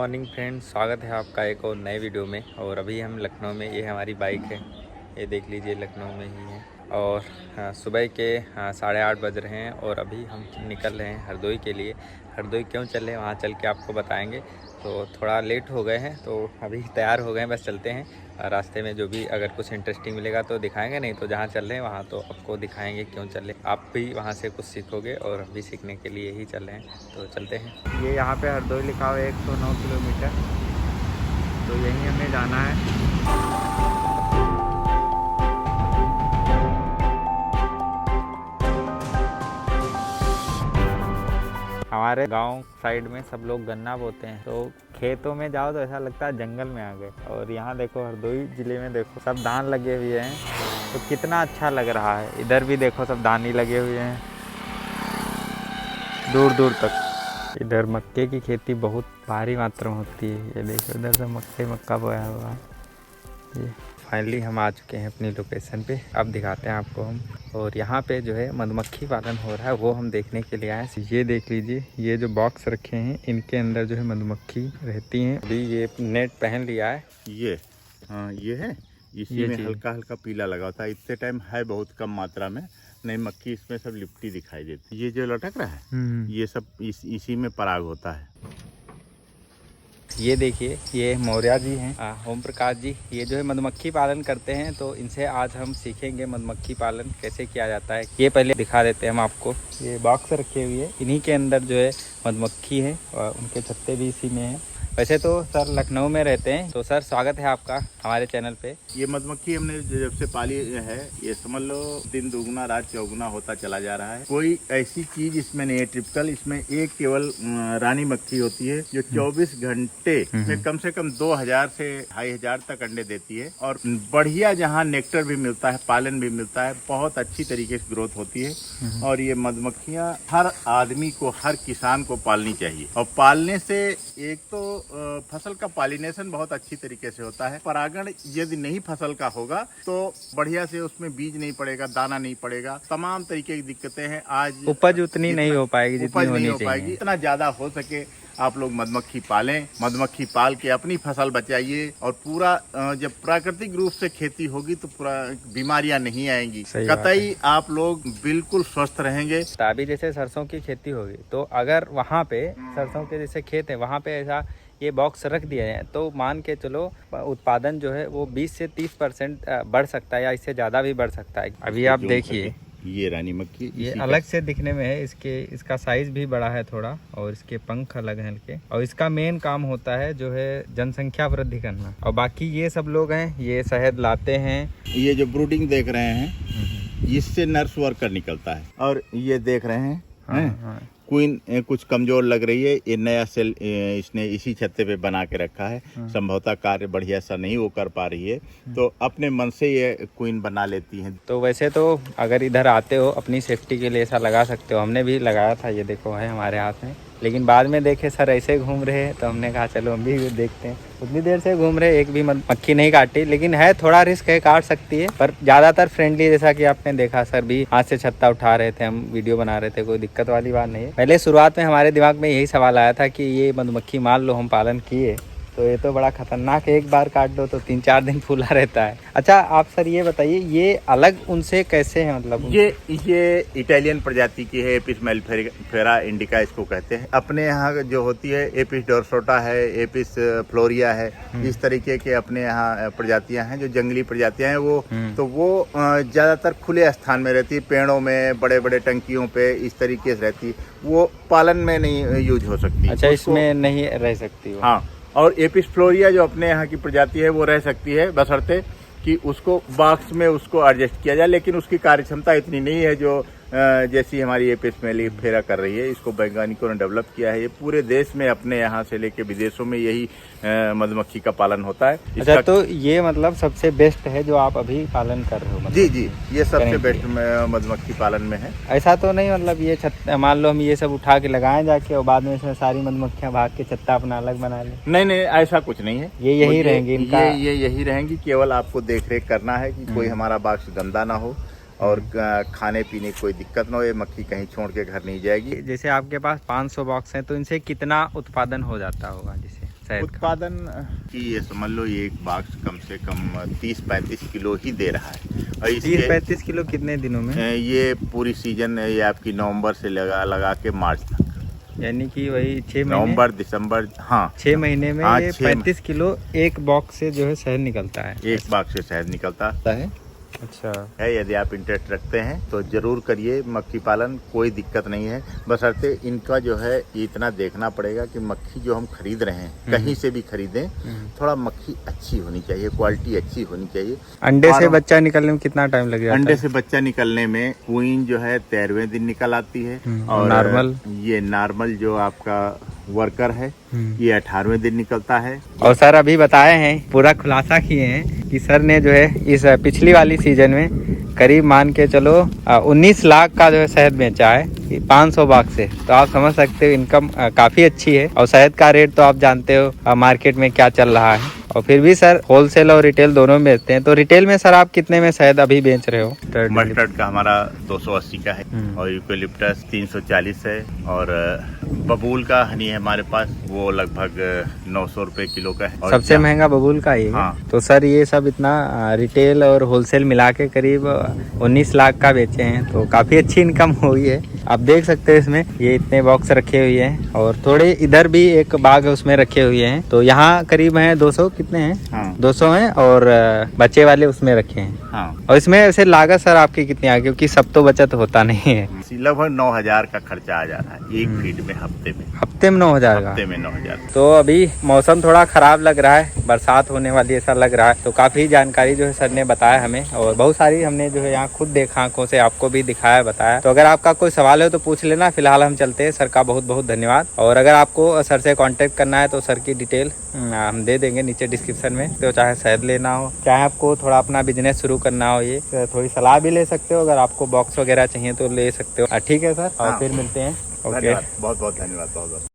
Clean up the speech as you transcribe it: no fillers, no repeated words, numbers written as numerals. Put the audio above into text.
Morning friends, स्वागत है आपका एक और नए वीडियो में। और अभी हम लखनऊ में, ये हमारी बाइक है, ये देख लीजिए लखनऊ में ही है। और सुबह के 8:30 बज रहे हैं और अभी हम निकल रहे हैं हरदोई के लिए। हरदोई क्यों चल रहे हैं वहाँ चल के आपको बताएंगे। तो थोड़ा लेट हो गए हैं तो अभी तैयार हो गए हैं, बस चलते हैं। रास्ते में जो भी अगर कुछ इंटरेस्टिंग मिलेगा तो दिखाएंगे, नहीं तो जहाँ चल रहे हैं वहाँ तो आपको दिखाएंगे क्यों चल रहे हैं। आप भी वहाँ से कुछ सीखोगे और हम भी सीखने के लिए ही चल रहे हैं, तो चलते हैं। ये यहाँ पे हरदोई लिखा हुआ है 109 किलोमीटर, तो यहीं हमें जाना है। हमारे गांव साइड में सब लोग गन्ना बोते हैं, तो खेतों में जाओ तो ऐसा लगता है जंगल में आ गए। और यहाँ देखो हरदोई ज़िले में देखो सब धान लगे हुए हैं, तो कितना अच्छा लग रहा है। इधर भी देखो सब धान ही लगे हुए हैं दूर दूर तक। इधर मक्के की खेती बहुत भारी मात्रा में होती है। ये देखो इधर से मक्का बोया हुआ है। ये फाइनली हम आ चुके हैं अपनी लोकेशन पे, अब दिखाते हैं आपको हम। और यहाँ पे जो है मधुमक्खी पालन हो रहा है, वो हम देखने के लिए आए हैं। ये देख लीजिए, ये जो बॉक्स रखे हैं इनके अंदर जो है मधुमक्खी रहती हैं। अभी ये नेट पहन लिया है। ये है, इसी में हल्का हल्का पीला लगा होता है। इतने टाइम है बहुत कम मात्रा में, नहीं मक्खी इसमें सब लिपटी दिखाई देती है। ये जो लटक रहा है ये सब इसी में पराग होता है। ये देखिए, ये मौर्या जी हैं, ओम प्रकाश जी। ये जो है मधुमक्खी पालन करते हैं, तो इनसे आज हम सीखेंगे मधुमक्खी पालन कैसे किया जाता है। ये पहले दिखा देते हैं हम आपको। ये बॉक्स रखे हुए हैं, इन्हीं के अंदर जो है मधुमक्खी है और उनके छत्ते भी इसी में हैं। वैसे तो सर लखनऊ में रहते हैं, तो सर स्वागत है आपका हमारे चैनल पे। ये मधुमक्खी हमने जब से पाली है, ये समझ लो दिन दुगुना रात चौगुना होता चला जा रहा है। कोई ऐसी चीज इसमें नहीं है टिपिकल। इसमें एक केवल रानी मक्खी होती है जो 24 घंटे में कम से कम 2000 से 2500 तक अंडे देती है। और बढ़िया जहाँ नेक्टर भी मिलता है, पालन भी मिलता है, बहुत अच्छी तरीके से ग्रोथ होती है। और ये मधुमक्खियाँ हर आदमी को, हर किसान को पालनी चाहिए। और पालने से एक तो फसल का पॉलिनेशन बहुत अच्छी तरीके से होता है। परागण यदि नहीं फसल का होगा तो बढ़िया से उसमें बीज नहीं पड़ेगा, दाना नहीं पड़ेगा, तमाम तरीके की दिक्कतें हैं। आज उपज उतनी नहीं हो पाएगी जितनी नहीं हो पाएगी। इतना ज्यादा हो सके आप लोग मधुमक्खी पालें। मधुमक्खी पाल के अपनी फसल बचाइए। और पूरा जब प्राकृतिक रूप से खेती होगी तो पूरा बीमारियां नहीं आएंगी, कतई आप लोग बिल्कुल स्वस्थ रहेंगे। अभी जैसे सरसों की खेती होगी, तो अगर वहाँ पे सरसों के जैसे खेत है, वहाँ पे ऐसा ये बॉक्स रख दिया है, तो मान के चलो उत्पादन जो है वो 20 से 30% बढ़ सकता है, या इससे ज़्यादा भी बढ़ सकता है। अभी आप देखिए, ये रानी मक्खी ये अलग से दिखने में है, इसका साइज भी बड़ा है थोड़ा, और इसके पंख अलग हैं हल्के। और इसका मेन काम होता है जो है जनसंख्या वृद्धि करना। और बाकी ये सब लोग हैं, ये शहद लाते हैं। ये जो ब्रूडिंग देख रहे हैं, इससे नर्स वर्कर निकलता है। और ये देख रहे हैं, हाँ। क्वीन कुछ कमजोर लग रही है। ये नया सेल इसने इसी छत्ते पे बना के रखा है। संभवतः कार्य बढ़िया सा नहीं वो कर पा रही है, तो अपने मन से ये क्वीन बना लेती हैं। तो वैसे तो अगर इधर आते हो अपनी सेफ्टी के लिए ऐसा लगा सकते हो। हमने भी लगाया था, ये देखो है हमारे हाथ में। लेकिन बाद में देखे सर ऐसे घूम रहे हैं, तो हमने कहा चलो हम भी देखते हैं। उतनी देर से घूम रहे, एक भी मक्खी नहीं काटी। लेकिन है थोड़ा रिस्क है, काट सकती है, पर ज़्यादातर फ्रेंडली। जैसा कि आपने देखा, सर भी हाथ से छत्ता उठा रहे थे, हम वीडियो बना रहे थे, कोई दिक्कत वाली बात नहीं है। पहले शुरुआत में हमारे दिमाग में यही सवाल आया था कि ये मधुमक्खी मान लो हम पालन किए तो ये तो बड़ा खतरनाक है, एक बार काट दो तो 3-4 दिन फूला रहता है। अच्छा आप सर ये बताइए, ये अलग उनसे कैसे है? मतलब ये इटालियन प्रजाति की है, एपिस मेलिफेरा इंडिका इसको कहते हैं। अपने यहाँ जो होती है एपिस डोरसोटा है, एपिस फ्लोरिया है, इस तरीके के अपने यहाँ प्रजातियां हैं जो जंगली प्रजातियां हैं। वो तो वो ज्यादातर खुले स्थान में रहती है, पेड़ों में, बड़े बड़े टंकियों पे, इस तरीके से रहती है। वो पालन में नहीं यूज हो सकती। अच्छा, इसमें नहीं रह सकती? हाँ। और एपिस फ्लोरिया जो अपने यहाँ की प्रजाति है वो रह सकती है, बशर्ते कि उसको बॉक्स में उसको एडजस्ट किया जाए। लेकिन उसकी कार्य क्षमता इतनी नहीं है जो जैसी हमारी एपिस मेलिफेरा कर रही है। इसको वैज्ञानिकों ने डेवलप किया है। ये पूरे देश में, अपने यहाँ से लेके विदेशों में यही मधुमक्खी का पालन होता है। अच्छा, तो ये मतलब सबसे बेस्ट है जो आप अभी पालन कर रहे हो? मतलब जी, ये सबसे बेस्ट मधुमक्खी पालन में है। ऐसा तो नहीं मतलब ये मान लो हम ये सब उठा के लगाएं जाके और बाद में इसमें सारी मधुमक्खियां भाग के छत्ता अपना अलग बना लें? नहीं, ऐसा कुछ नहीं है। ये यही रहेंगी इनका? ये यही रहेंगी। केवल आपको देख रेख करना है कि कोई हमारा बॉक्स गंदा ना हो और खाने पीने की कोई दिक्कत ना हो। ये मक्खी कहीं छोड़ के घर नहीं जाएगी। जैसे आपके पास 500 बॉक्स हैं, तो इनसे कितना उत्पादन हो जाता होगा? जैसे शहद का? उत्पादन की ये समझ लो, ये एक बाक्स कम से कम 30-35 किलो ही दे रहा है। और 30-35 किलो कितने दिनों में? ये पूरी सीजन ये आपकी नवंबर से लगा के मार्च तक, यानी कि वही 6 महीने, नवंबर दिसंबर, हाँ 6 महीने में हाँ, ये 35 किलो एक बॉक्स से जो है शहद निकलता है। एक बाक्स से शहद निकलता है। अच्छा यदि आप इंटरेस्ट रखते हैं तो जरूर करिए मक्खी पालन, कोई दिक्कत नहीं है। बशर्ते इनका जो है इतना देखना पड़ेगा कि मक्खी जो हम खरीद रहे हैं, कहीं से भी खरीदें, थोड़ा मक्खी अच्छी होनी चाहिए, क्वालिटी अच्छी होनी चाहिए। अंडे से बच्चा निकलने में कितना टाइम लग जाता है? अंडे से बच्चा निकलने में क्वीन जो है 13वें दिन निकल आती है, और नॉर्मल जो आपका वर्कर है ये 18वें दिन निकलता है। और सर अभी बताए हैं, पूरा खुलासा किए हैं कि सर ने जो है इस पिछली वाली सीजन में करीब मान के चलो 19 लाख का जो है शहद बेचा है 500 बाग से। तो आप समझ सकते हो इनकम काफी अच्छी है। और शहद का रेट तो आप जानते हो मार्केट में क्या चल रहा है। और फिर भी सर होलसेल और रिटेल दोनों में बेचते हैं। तो रिटेल में सर आप कितने में शहद अभी बेच रहे हो? मस्टर्ड का हमारा 280 का है, और यूकेलिप्टस 340 है, और बबूल का हनी है हमारे पास, वो लगभग 900 रुपए किलो का है। और सबसे महंगा बबूल का ही है। हाँ। तो सर ये सब इतना रिटेल और होलसेल मिला के करीब 19 लाख का बेचे हैं, तो काफी अच्छी इनकम हुई है। आप देख सकते हैं इसमें ये इतने बॉक्स रखे हुए हैं, और थोड़े इधर भी एक बाग उसमें रखे हुए हैं। तो यहाँ करीब हैं 200, कितने हैं? हाँ। 200 हैं, और बच्चे वाले उसमें रखे हैं। हाँ। और इसमें वैसे लागत सर आपकी कितनी आ, क्योंकि सब तो बचत होता नहीं है। लगभग 9,000 का खर्चा आ जा रहा है एक फीड में, हफ्ते में 9,000 का। हफ्ते में 9,000। तो अभी मौसम थोड़ा खराब लग रहा है, बरसात होने वाली ऐसा लग रहा है। तो काफी जानकारी जो है सर ने बताया हमें, और बहुत सारी हमने जो है यहाँ खुद देखा, आंखों से आपको भी दिखाया, बताया। तो अगर आपका कोई सवाल हो तो पूछ लेना। फिलहाल हम चलते हैं। सर का बहुत बहुत धन्यवाद। और अगर आपको सर से कांटेक्ट करना है तो सर की डिटेल हम दे देंगे नीचे डिस्क्रिप्शन में। तो चाहे शहद लेना हो, चाहे आपको थोड़ा अपना बिजनेस शुरू करना हो, ये थोड़ी सलाह भी ले सकते हो। अगर आपको बॉक्स वगैरह चाहिए तो ले सकते हो। ठीक है सर, और फिर मिलते हैं। ओके, बहुत बहुत धन्यवाद। बहुत बहुत